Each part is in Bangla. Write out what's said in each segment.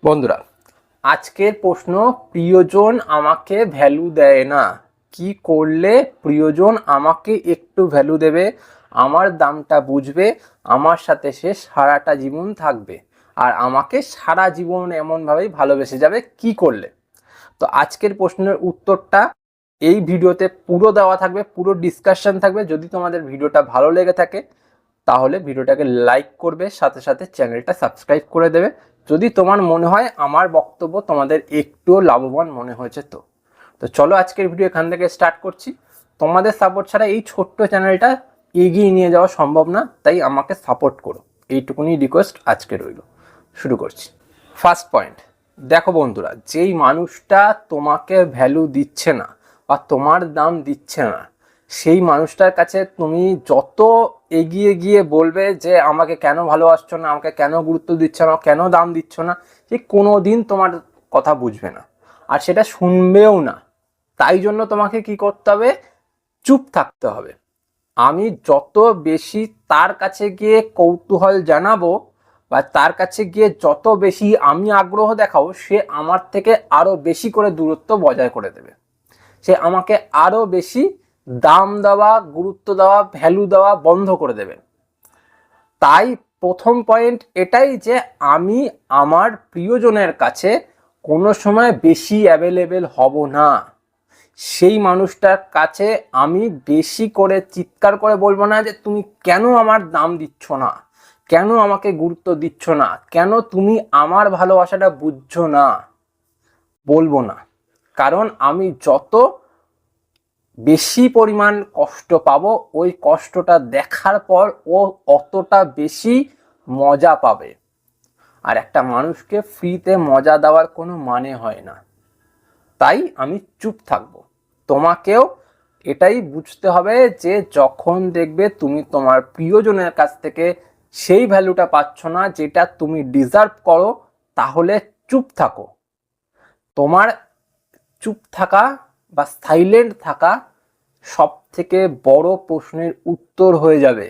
বন্ধুরা, আজকের প্রশ্ন, প্রিয়জন আমাকে ভ্যালু দেয় না, কি করলে প্রিয়জন আমাকে একটু ভ্যালু দেবে, আমার দামটা বুঝবে, আমার সাথে সে সারাটা জীবন থাকবে আর আমাকে সারা জীবন এমনভাবেই ভালোবেসে যাবে, কি করলে? তো আজকের প্রশ্নের উত্তরটা এই ভিডিওতে পুরো দেওয়া থাকবে, পুরো ডিসকাশন থাকবে। যদি তোমাদের ভিডিওটা ভালো লেগে থাকে তাহলে ভিডিওটাকে লাইক করবে, সাথে সাথে চ্যানেলটা সাবস্ক্রাইব করে দেবে যদি তোমার মনে হয় আমার বক্তব্য তোমাদের একটুও লাভবান মনে হয়েছে। তো তো চলো আজকের ভিডিও এখান থেকে স্টার্ট করছি। তোমাদের সাপোর্ট ছাড়া এই ছোট্ট চ্যানেলটা এগিয়ে নিয়ে যাওয়া সম্ভব না, তাই আমাকে সাপোর্ট করো, এইটুকুনি রিকোয়েস্ট আজকে রইল। শুরু করছি। ফার্স্ট পয়েন্ট, দেখো বন্ধুরা, যেই মানুষটা তোমাকে ভ্যালু দিচ্ছে না বা তোমার দাম দিচ্ছে না, সেই মানুষটার কাছে তুমি যত এগিয়ে গিয়ে বলবে যে আমাকে কেন ভালোবাসছো না, আমাকে কেন গুরুত্ব দিচ্ছ না, কেন দাম দিচ্ছ না, সে কোনো দিন তোমার কথা বুঝবে না আর সেটা শুনবেও না। তাই জন্য তোমাকে কি করতে হবে? চুপ থাকতে হবে। আমি যত বেশি তার কাছে গিয়ে কৌতূহল জানাবো বা তার কাছে গিয়ে যত বেশি আমি আগ্রহ দেখাবো, সে আমার থেকে আরো বেশি করে দূরত্ব বজায় করে দেবে। সে আমাকে আরো বেশি দাম দেওয়া, গুরুত্ব দেওয়া, ভ্যালু দেওয়া বন্ধ করে দেবে। তাই প্রথম পয়েন্ট এটাই যে আমি আমার প্রিয়জনের কাছে কোনো সময় বেশি অ্যাভেলেবেল হব না। সেই মানুষটার কাছে আমি বেশি করে চিৎকার করে বলবো না যে তুমি কেন আমার দাম দিচ্ছ না, কেন আমাকে গুরুত্ব দিচ্ছ না, কেন তুমি আমার ভালোবাসাটা বুঝছো না, বলবো না। কারণ আমি যত বেশি পরিমাণ কষ্ট পাবো, ওই কষ্টটা দেখার পর ও অতটা বেশি মজা পাবে। আর একটা মানুষকে ফ্রিতে মজা দেওয়ার কোনো মানে হয় না। তাই আমি চুপ থাকবো। তোমাকেও এটাই বুঝতে হবে যে যখন দেখবে তুমি তোমার প্রিয়জনের কাছ থেকে সেই ভ্যালুটা পাচ্ছ না যেটা তুমি ডিজার্ভ করো, তাহলে চুপ থাকো। তোমার চুপ থাকা বা সাইলেন্ট থাকা সব থেকে বড় প্রশ্নের উত্তর হয়ে যাবে।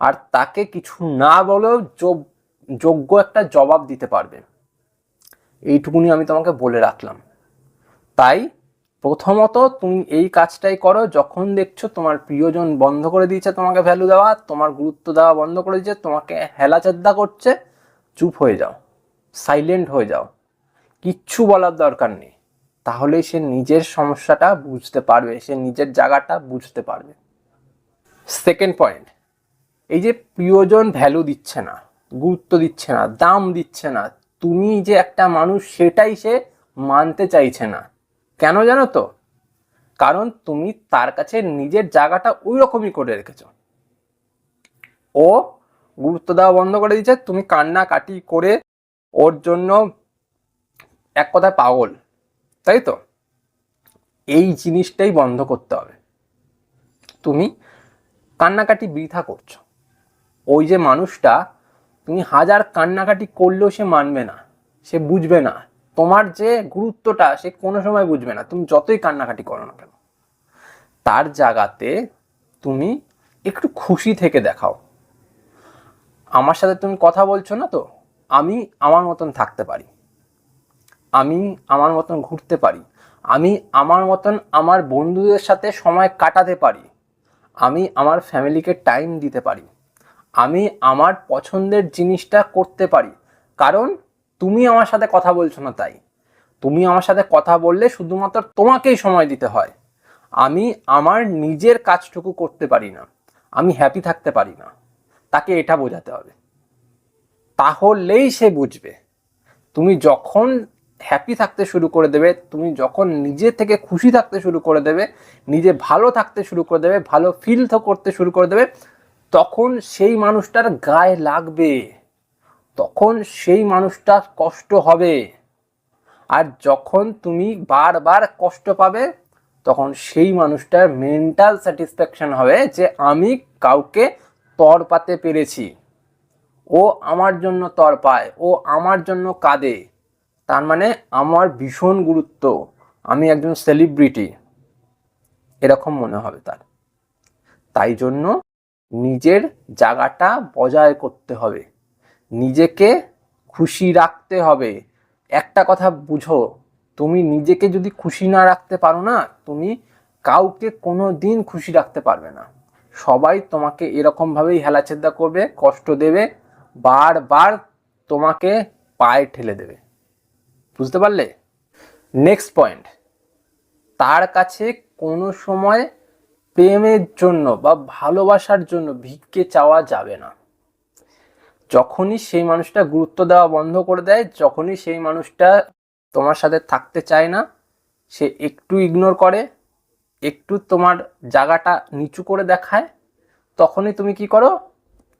আর তাকে কিছু না বলেও যোগ্য একটা জবাব দিতে পারবে। এইটুকুনি আমি তোমাকে বলে রাখলাম। তাই প্রথমত তুমি এই কাজটাই করো, যখন দেখছো তোমার প্রিয়জন বন্ধ করে দিয়েছে তোমাকে ভ্যালু দেওয়া, তোমার গুরুত্ব দেওয়া বন্ধ করে দিয়েছে, তোমাকে হেলাচেদ্দা করছে, চুপ হয়ে যাও, সাইলেন্ট হয়ে যাও, কিচ্ছু বলার দরকার নেই। তাহলেই সে নিজের সমস্যাটা বুঝতে পারবে, সে নিজের জায়গাটা বুঝতে পারবে। সেকেন্ড পয়েন্ট, এই যে প্রিয়জন ভ্যালু দিচ্ছে না, গুরুত্ব দিচ্ছে না, দাম দিচ্ছে না, তুমি যে একটা মানুষ সেটাই সে মানতে চাইছে না। কেন জানো তো? কারণ তুমি তার কাছে নিজের জায়গাটা ওই রকমই করে রেখেছো। ও গুরুত্ব দেওয়া বন্ধ করে দিচ্ছে, তুমি কান্নাকাটি করে ওর জন্য এক কথায় পাগল, তাই তো? এই জিনিসটাই বন্ধ করতে হবে। তুমি কান্নাকাটি বৃথা করছো। ওই যে মানুষটা, তুমি হাজার কান্নাকাটি করলেও সে মানবে না, সে বুঝবে না তোমার যে গুরুত্বটা, সে কোনো সময় বুঝবে না, তুমি যতই কান্নাকাটি করো না কেন। তার জায়গাতে তুমি একটু খুশি থেকে দেখাও। আমার সাথে তুমি কথা বলছো না তো, আমি আমার মতন থাকতে পারি, আমি আমার মতন ঘুরতে পারি, আমি আমার মতন আমার বন্ধুদের সাথে সময় কাটাতে পারি, আমি আমার ফ্যামিলিকে টাইম দিতে পারি, আমি আমার পছন্দের জিনিসটা করতে পারি। কারণ তুমি আমার সাথে কথা বলছো না, তাই। তুমি আমার সাথে কথা বললে শুধুমাত্র তোমাকেই সময় দিতে হয়। আমি আমার নিজের কাজটুকু করতে পারি না, আমি হ্যাপি থাকতে পারি না। তাকে এটা বোঝাতে হবে, তাহলেই সে বুঝবে। তুমি যখন হ্যাপি থাকতে শুরু করে দেবে, তুমি যখন নিজে থেকে খুশি থাকতে শুরু করে দেবে, নিজে ভালো থাকতে শুরু করে দেবে, ভালো ফিল করতে শুরু করে দেবে, তখন সেই মানুষটার গায়ে লাগবে, তখন সেই মানুষটার কষ্ট হবে। আর যখন তুমি বারবার কষ্ট পাবে, তখন সেই মানুষটার মেন্টাল স্যাটিসফ্যাকশন হবে যে আমি কাউকে তড়পাতে পেরেছি, ও আমার জন্য তড়পায়, ও আমার জন্য কাঁদে, তার মানে আমার ভীষণ গুরুত্ব, আমি একজন সেলিব্রিটি, এরকম মনে হবে তার। তাই জন্য নিজের জায়গাটা বজায় করতে হবে, নিজেকে খুশি রাখতে হবে। একটা কথা বুঝো, তুমি নিজেকে যদি খুশি না রাখতে পারো না, তুমি কাউকে কোনো দিন খুশি রাখতে পারবে না। সবাই তোমাকে এরকমভাবেই হেলাচেদ্দা করবে, কষ্ট দেবে, বারবার তোমাকে পায়ে ঠেলে দেবে। বুঝতে পারলে? নেক্সট পয়েন্ট, তার কাছে কোনো সময় প্রেমের জন্য বা ভালোবাসার জন্য ভিক্ষে চাওয়া যাবে না। যখনই সেই মানুষটা গুরুত্ব দেওয়া বন্ধ করে দেয়, যখনই সেই মানুষটা তোমার সাথে থাকতে চায় না, সে একটু ইগনোর করে, একটু তোমার জায়গাটা নিচু করে দেখায়, তখনই তুমি কি করো?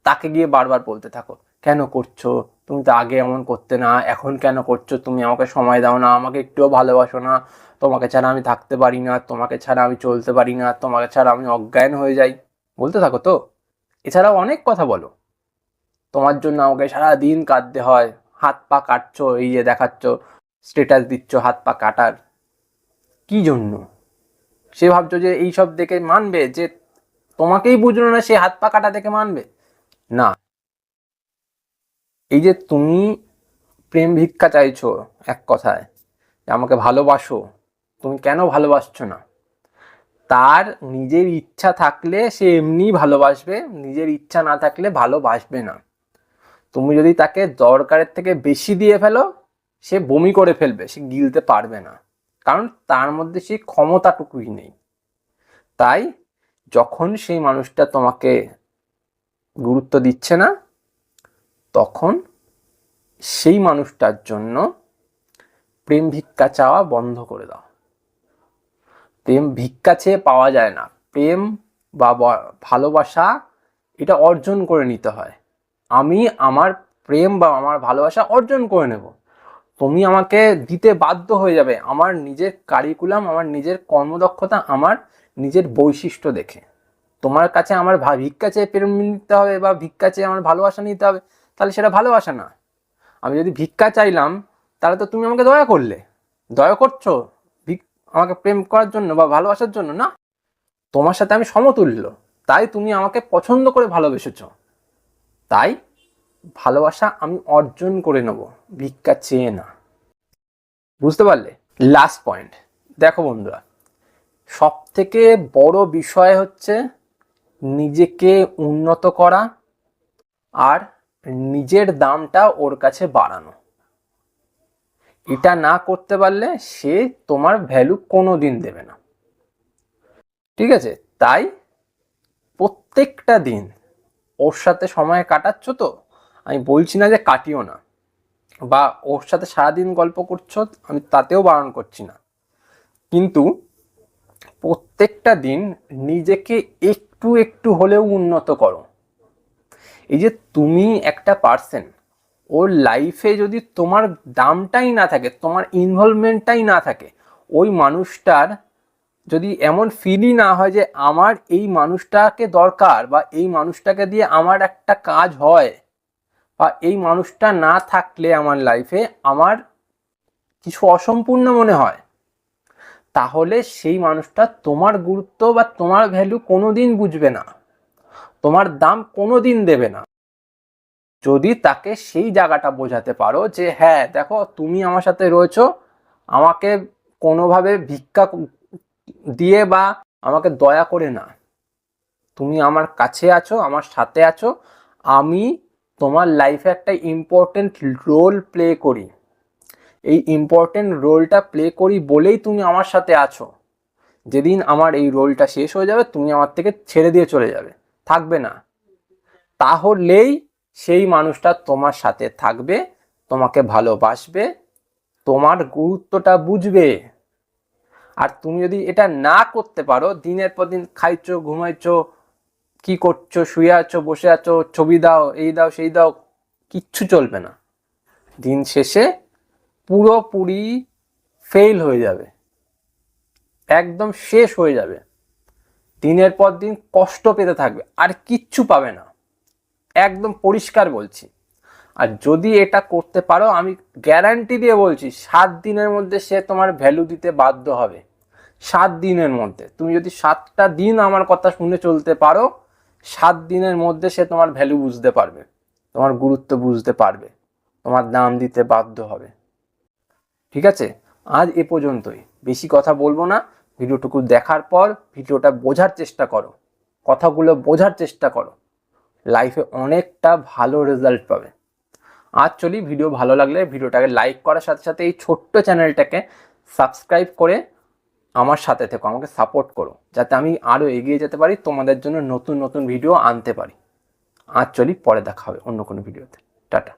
তাকে গিয়ে বারবার বলতে থাকো, কেন করছো, তুমি তো আগে এমন করতে না, এখন কেন করছো, তুমি আমাকে সময় দাও না, আমাকে একটুও ভালোবাসো না, তোমাকে ছাড়া আমি থাকতে পারি না, তোমাকে ছাড়া আমি চলতে পারি না, তোমাকে ছাড়া আমি অজ্ঞান হয়ে যাই। বলতে থাকো তো। এছাড়াও অনেক কথা বলো, তোমার জন্য আমাকে সারাদিন কাঁদতে হয়, হাত পা কাটছো, এই যে দেখাচ্ছ, স্ট্যাটাস দিচ্ছ হাত পা কাটার, কি জন্য? সে ভাবছো যে এইসব দেখে মানবে, যে তোমাকেই বুঝলো না সে হাত পা কাটা দেখে মানবে? না। এই যে তুমি প্রেম ভিক্ষা চাইছো এক কথায়, আমাকে ভালোবাসো, তুমি কেন ভালোবাসছো না? তার নিজের ইচ্ছা থাকলে সে এমনি ভালোবাসবে, নিজের ইচ্ছা না থাকলে ভালোবাসবে না। তুমি যদি তাকে দরকারের থেকে বেশি দিয়ে ফেলো, সে বমি করে ফেলবে, সে গিলতে পারবে না, কারণ তার মধ্যে সেই ক্ষমতাটুকুই নেই। তাই যখন সেই মানুষটা তোমাকে গুরুত্ব দিচ্ছে না, তখন সেই মানুষটার জন্য প্রেম ভিক্ষা চাওয়া বন্ধ করে দাও। প্রেম ভিক্ষা চেয়ে পাওয়া যায় না। প্রেম বা ভালোবাসা এটা অর্জন করে নিতে হয়। আমি আমার প্রেম বা আমার ভালোবাসা অর্জন করে নেব, তুমি আমাকে দিতে বাধ্য হয়ে যাবে আমার নিজের কারিকুলাম, আমার নিজের কর্মদক্ষতা, আমার নিজের বৈশিষ্ট্য দেখে। তোমার কাছে আমার ভিক্ষা চেয়ে প্রেম নিতে হবে বা ভিক্ষা চেয়ে আমার ভালোবাসা নিতে হবে, তাহলে সেটা ভালোবাসা না। আমি যদি ভিক্ষা চাইলাম, তাহলে তো তুমি আমাকে দয়া করলে, দয়া করছো আমাকে প্রেম করার জন্য বা ভালোবাসার জন্য না। তোমার সাথে আমি সমতুল্য, তাই তুমি আমাকে পছন্দ করে ভালোবেসেছ, তাই ভালোবাসা আমি অর্জন করে নেব, ভিক্ষা চেয়ে না। বুঝতে পারলে? লাস্ট পয়েন্ট, দেখো বন্ধুরা, সব থেকে বড় বিষয় হচ্ছে নিজেকে উন্নত করা আর নিজের দামটা ওর কাছে বাড়ানো। এটা না করতে পারলে সে তোমার ভ্যালু কোনো দিন দেবে না। ঠিক আছে? তাই প্রত্যেকটা দিন ওর সাথে সময় কাটাচ্ছ তো, আমি বলছি না যে কাটিও না, বা ওর সাথে সারাদিন গল্প করছো, আমি তাতেও বারণ করছি না, কিন্তু প্রত্যেকটা দিন নিজেকে একটু একটু হলেও উন্নত করো। এই যে তুমি একটা পার্সন, ওর লাইফে যদি তোমার দামটাই না থাকে, তোমার ইনভলভমেন্টটাই না থাকে, ওই মানুষটার যদি এমন ফিলই না হয় যে আমার এই মানুষটাকে দরকার, বা এই মানুষটাকে দিয়ে আমার একটা কাজ হয়, বা এই মানুষটা না থাকলে আমার লাইফে আমার কিছু অসম্পূর্ণ মনে হয়, তাহলে সেই মানুষটা তোমার গুরুত্ব বা তোমার ভ্যালু কোনোদিন বুঝবে না, তোমার দাম কোনোদিন দেবে না। যদি তাকে সেই জায়গাটা বোঝাতে পারো যে হ্যাঁ দেখো, তুমি আমার সাথে রয়েছো, আমাকে কোনোভাবে ভিক্ষা দিয়ে বা আমাকে দয়া করে না, তুমি আমার কাছে আছো, আমার সাথে আছো, আমি তোমার লাইফে একটা ইম্পর্টেন্ট রোল প্লে করি, এই ইম্পর্টেন্ট রোলটা প্লে করি বলেই তুমি আমার সাথে আছো। যেদিন আমার এই রোলটা শেষ হয়ে যাবে, তুমি আমার থেকে ছেড়ে দিয়ে চলে যাবে, থাকবে না, তাহলেই সেই মানুষটা তোমার সাথে থাকবে, তোমাকে ভালোবাসবে, তোমার গুরুত্বটা বুঝবে। আর তুমি যদি এটা না করতে পারো, দিনের পর দিন খাইছো, ঘুমাইছো, কি করছো, শুয়ে আছো, বসে আছো, ছবি দাও, এই দাও, সেই দাও, কিচ্ছু চলবে না। দিন শেষে পুরোপুরি ফেল হয়ে যাবে, একদম শেষ হয়ে যাবে, দিনের পর দিন কষ্ট পেতে থাকবে, আর কিচ্ছু পাবে না, একদম পরিষ্কার বলছি। আর যদি এটা করতে পারো, আমি গ্যারান্টি দিয়ে বলছি 7 দিনের মধ্যে সে তোমার ভ্যালু দিতে বাধ্য হবে। 7 দিনের মধ্যে, তুমি যদি 7টা দিন আমার কথা শুনে চলতে পারো, 7 দিনের মধ্যে সে তোমার ভ্যালু বুঝতে পারবে, তোমার গুরুত্ব বুঝতে পারবে, তোমার দাম দিতে বাধ্য হবে। ঠিক আছে, আজ এ পর্যন্তই, বেশি কথা বলবো না। ভিডিওটুকু দেখার পর ভিডিওটা বোঝার চেষ্টা করো, কথাগুলো বোঝার চেষ্টা করো, লাইফে অনেকটা ভালো রেজাল্ট পাবে। আজ চলি, ভিডিও ভালো লাগলে ভিডিওটাকে লাইক করার সাথে সাথে এই ছোট্ট চ্যানেলটাকে সাবস্ক্রাইব করে আমার সাথে থেকো, আমাকে সাপোর্ট করো, যাতে আমি আরও এগিয়ে যেতে পারি, তোমাদের জন্য নতুন নতুন ভিডিও আনতে পারি। আজ চলি, পরে দেখা হবে অন্য কোনো ভিডিওতে। টাটা।